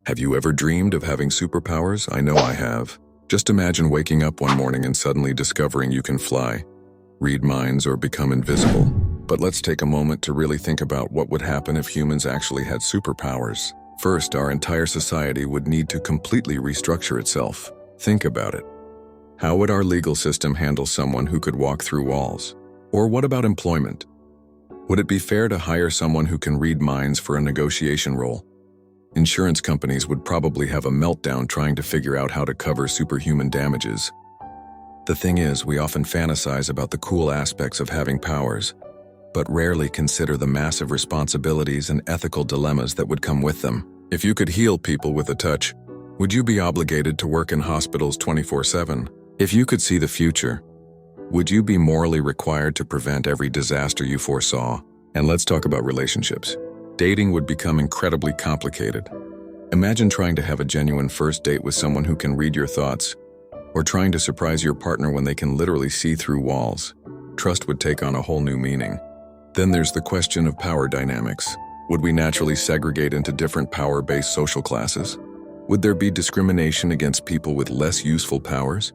Have you ever dreamed of having superpowers? I know I have. Just imagine waking up one morning and suddenly discovering you can fly, read minds, or become invisible. But let's take a moment to really think about what would happen if humans actually had superpowers. First, our entire society would need to completely restructure itself. Think about it. How would our legal system handle someone who could walk through walls? Or what about employment? Would it be fair to hire someone who can read minds for a negotiation role? Insurance companies would probably have a meltdown trying to figure out how to cover superhuman damages. The thing is, we often fantasize about the cool aspects of having powers, but rarely consider the massive responsibilities and ethical dilemmas that would come with them. If you could heal people with a touch, would you be obligated to work in hospitals 24/7? If you could see the future, would you be morally required to prevent every disaster you foresaw? And let's talk about relationships. Dating would become incredibly complicated. Imagine trying to have a genuine first date with someone who can read your thoughts, or trying to surprise your partner when they can literally see through walls. Trust would take on a whole new meaning. Then there's the question of power dynamics. Would we naturally segregate into different power-based social classes? Would there be discrimination against people with less useful powers?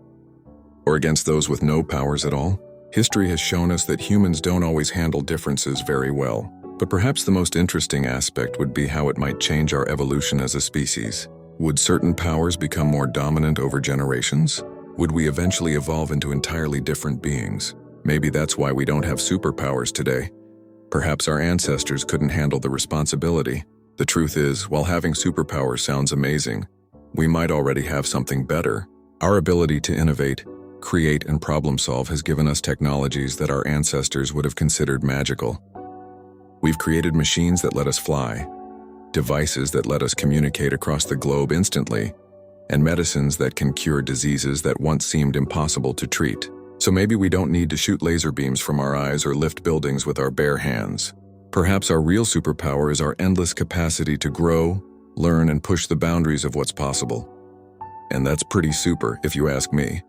Or against those with no powers at all? History has shown us that humans don't always handle differences very well. But perhaps the most interesting aspect would be how it might change our evolution as a species. Would certain powers become more dominant over generations? Would we eventually evolve into entirely different beings? Maybe that's why we don't have superpowers today. Perhaps our ancestors couldn't handle the responsibility. The truth is, while having superpowers sounds amazing, we might already have something better. Our ability to innovate, create, and problem solve has given us technologies that our ancestors would have considered magical. We've created machines that let us fly, devices that let us communicate across the globe instantly, and medicines that can cure diseases that once seemed impossible to treat. So maybe we don't need to shoot laser beams from our eyes or lift buildings with our bare hands. Perhaps our real superpower is our endless capacity to grow, learn, and push the boundaries of what's possible. And that's pretty super, if you ask me.